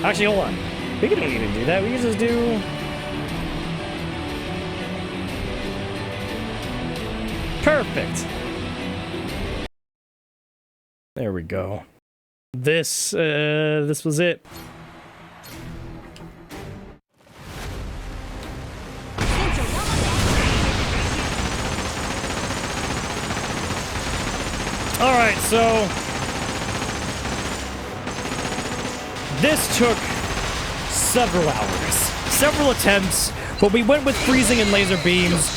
Actually, hold on. We don't need to do that. We can just do... Perfect. There we go. This was it. All right, so this took several hours, several attempts, but we went with freezing and laser beams.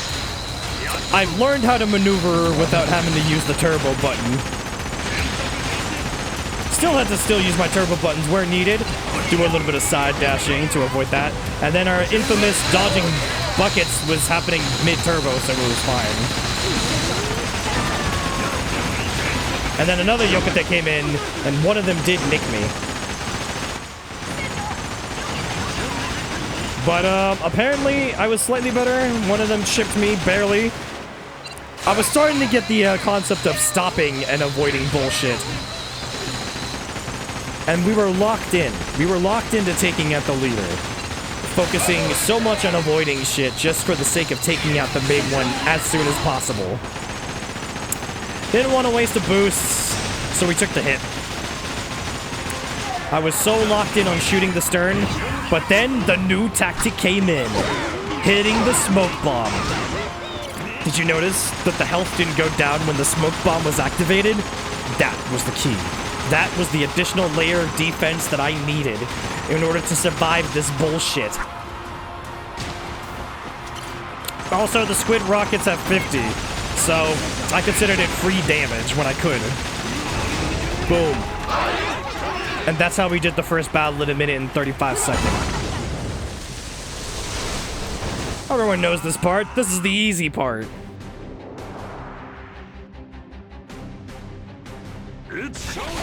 I've learned how to maneuver without having to use the turbo button. Still had to use my turbo buttons where needed. Do a little bit of side dashing to avoid that. And then our infamous dodging buckets was happening mid-turbo, so it was fine. And then another Yokota came in, and one of them did nick me. But apparently I was slightly better. One of them chipped me, barely. I was starting to get the concept of stopping and avoiding bullshit. And we were locked in. We were locked into taking out the leader. Focusing so much on avoiding shit just for the sake of taking out the big one as soon as possible. Didn't want to waste a boost, so we took the hit. I was so locked in on shooting the stern, but then the new tactic came in. Hitting the smoke bomb. Did you notice that the health didn't go down when the smoke bomb was activated? That was the key. That was the additional layer of defense that I needed in order to survive this bullshit. Also, the squid rockets have 50, so I considered it free damage when I could. Boom. And that's how we did the first battle in 1 minute and 35 seconds. Everyone knows this part. This is the easy part. It's showtime!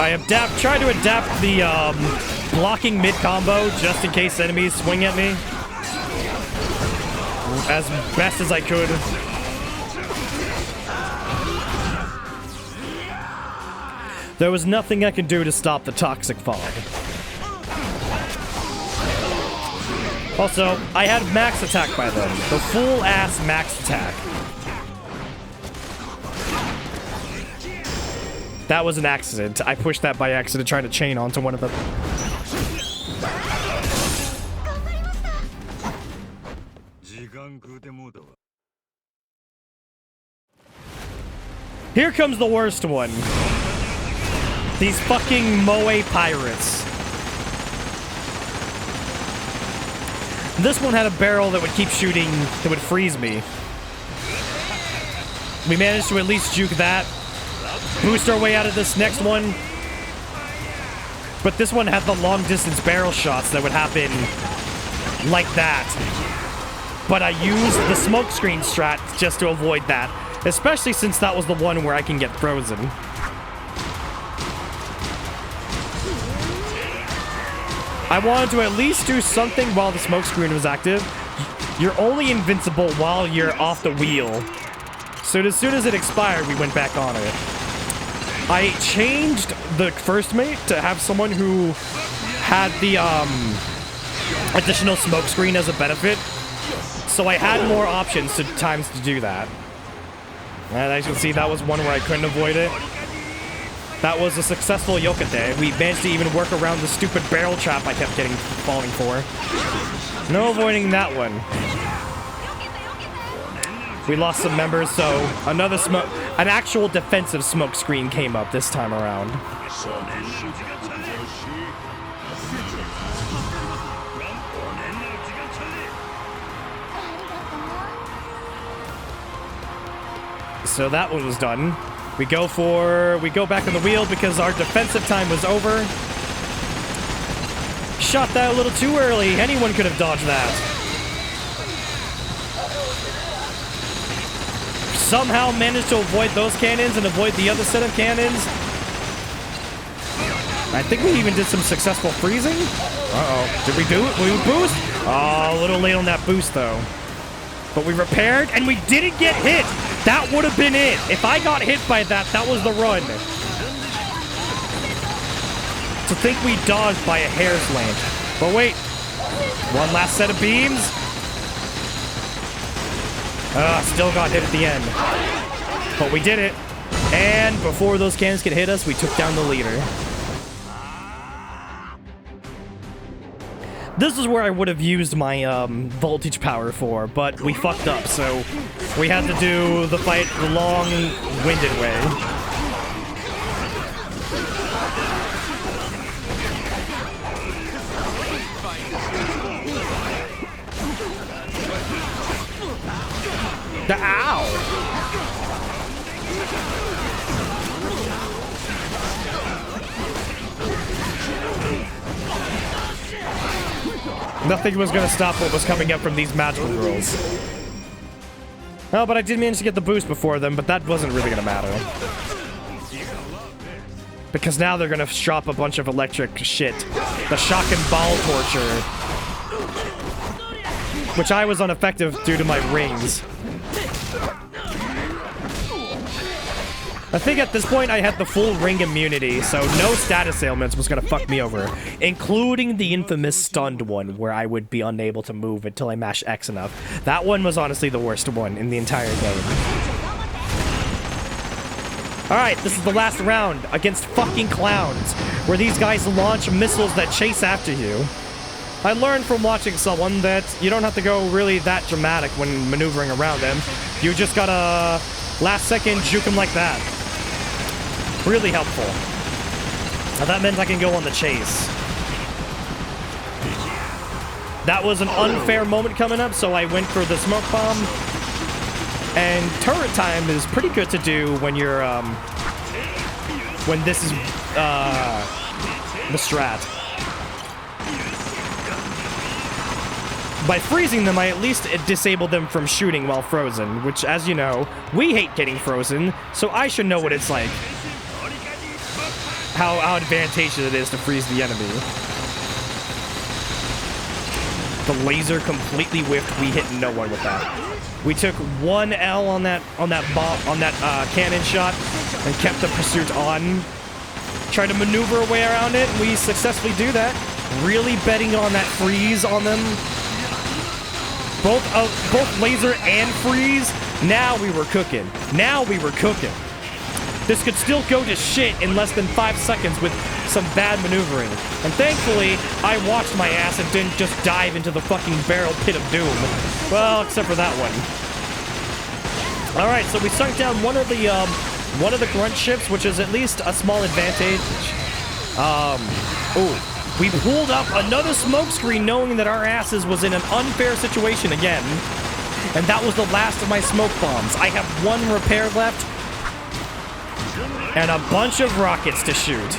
I tried to adapt the blocking mid-combo just in case enemies swing at me. As best as I could. There was nothing I could do to stop the toxic fog. Also, I had max attack by then. The full-ass max attack. That was an accident. I pushed that by accident trying to chain onto one of them. Here comes the worst one. These fucking Moe pirates. This one had a barrel that would keep shooting, that would freeze me. We managed to at least juke that. Boost our way out of this next one. But this one had the long distance barrel shots that would happen like that. But I used the smoke screen strat just to avoid that. Especially since that was the one where I can get frozen. I wanted to at least do something while the smoke screen was active. You're only invincible while you're off the wheel. So as soon as it expired, we went back on it. I changed the first mate to have someone who had the additional smoke screen as a benefit. So I had more options times to do that. And as you can see, that was one where I couldn't avoid it. That was a successful Yokota. We managed to even work around the stupid barrel trap I kept falling for. No avoiding that one. We lost some members, so an actual defensive smoke screen came up this time around. So that one was done. We go back on the wheel because our defensive time was over. Shot that a little too early. Anyone could have dodged that. Somehow managed to avoid those cannons and avoid the other set of cannons. I think we even did some successful freezing. Uh-oh. Did we do it? Will we boost? Oh, a little late on that boost, though. But we repaired, and we didn't get hit. That would have been it. If I got hit by that, that was the run. To think we dodged by a hair's length. But wait. One last set of beams. Still got hit at the end. But we did it. And before those cannons could hit us, we took down the leader. This is where I would have used my voltage power for, but we fucked up, so we had to do the fight the long-winded way. Ow! Nothing was going to stop what was coming up from these magical girls. Oh, but I did manage to get the boost before them, but that wasn't really going to matter. Because now they're going to drop a bunch of electric shit. The shock and ball torture. Which I was ineffective due to my rings. I think at this point I had the full ring immunity, so no status ailments was gonna fuck me over. Including the infamous stunned one, where I would be unable to move until I mashed X enough. That one was honestly the worst one in the entire game. Alright, this is the last round against fucking clowns, where these guys launch missiles that chase after you. I learned from watching someone that you don't have to go really that dramatic when maneuvering around them. You just gotta last second juke them like that. Really helpful. Now that meant I can go on the chase. That was an unfair moment coming up, so I went for the smoke bomb. And turret time is pretty good to do when you're, when this is, the strat. By freezing them, I at least disabled them from shooting while frozen, which, as you know, we hate getting frozen, so I should know what it's like. How advantageous it is to freeze the enemy. The laser completely whiffed. We hit no one with that. We took 1 L on that cannon shot and kept the pursuit on. Tried to maneuver a way around it. We successfully do that. Really betting on that freeze on them. Both laser and freeze. Now we were cooking. Now we were cooking. This could still go to shit in less than 5 seconds with some bad maneuvering. And thankfully, I watched my ass and didn't just dive into the fucking barrel pit of doom. Well, except for that one. Alright, so we sunk down one of the grunt ships, which is at least a small advantage. We pulled up another smoke screen knowing that our asses was in an unfair situation again. And that was the last of my smoke bombs. I have 1 repair left. And a bunch of rockets to shoot.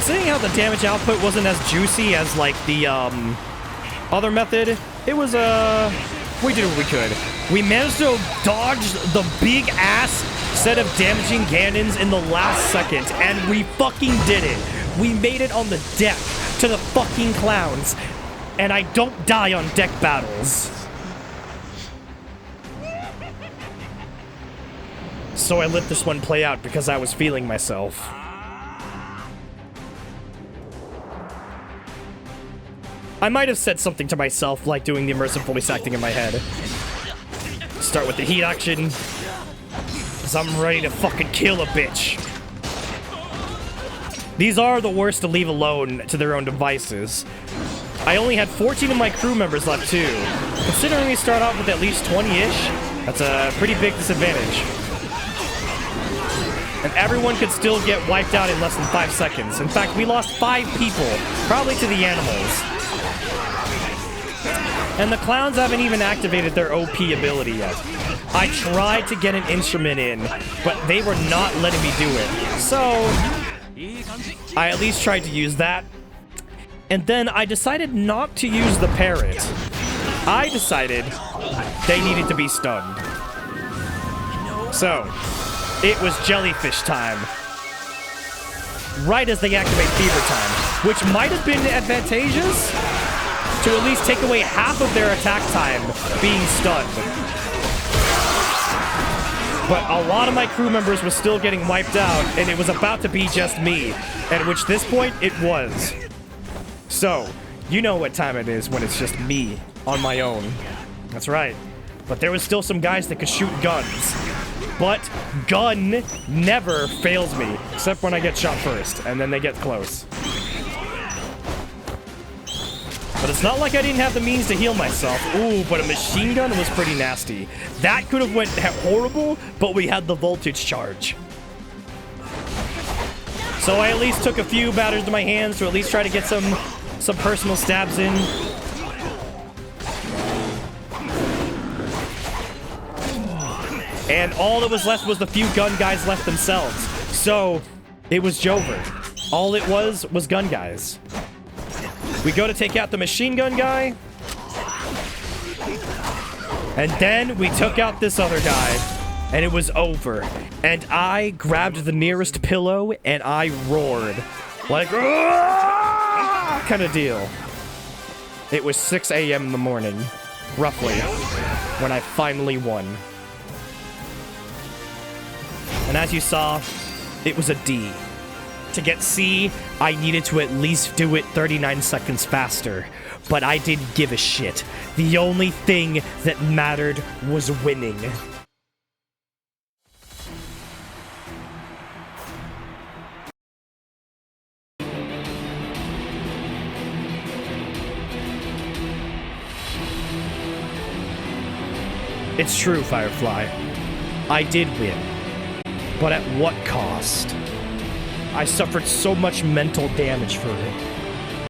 Seeing how the damage output wasn't as juicy as, like, the, other method, it was, we did what we could. We managed to dodge the big-ass set of damaging cannons in the last second, and we fucking did it. We made it on the deck to the fucking clowns, and I don't die on deck battles. So I let this one play out because I was feeling myself. I might have said something to myself like doing the immersive voice acting in my head. Start with the heat action. Cause I'm ready to fucking kill a bitch. These are the worst to leave alone to their own devices. I only had 14 of my crew members left too. Considering we start off with at least 20-ish, that's a pretty big disadvantage. And everyone could still get wiped out in less than 5 seconds. In fact, we lost 5 people, probably to the animals. And the clowns haven't even activated their OP ability yet. I tried to get an instrument in, but they were not letting me do it. So, I at least tried to use that. And then I decided not to use the parrot. I decided they needed to be stunned. So, it was jellyfish time. Right as they activate fever time, which might have been advantageous. to at least take away half of their attack time being stunned. But a lot of my crew members were still getting wiped out, and it was about to be just me. At which this point, it was. So, you know what time it is when it's just me on my own. That's right. But there was still some guys that could shoot guns. But gun never fails me, except when I get shot first, and then they get close. But it's not like I didn't have the means to heal myself. Ooh, but a machine gun was pretty nasty. That could have went horrible, but we had the voltage charge. So I at least took a few batters to my hands to at least try to get some personal stabs in. And all that was left was the few gun guys left themselves. So it was Jover. All it was gun guys. We go to take out the machine gun guy. And then we took out this other guy. And it was over. And I grabbed the nearest pillow and I roared. Like, kind of deal. It was 6 a.m. in the morning, roughly, when I finally won. And as you saw, it was a D. To get C, I needed to at least do it 39 seconds faster. But I didn't give a shit. The only thing that mattered was winning. It's true, Firefly. I did win. But at what cost? I suffered so much mental damage for it.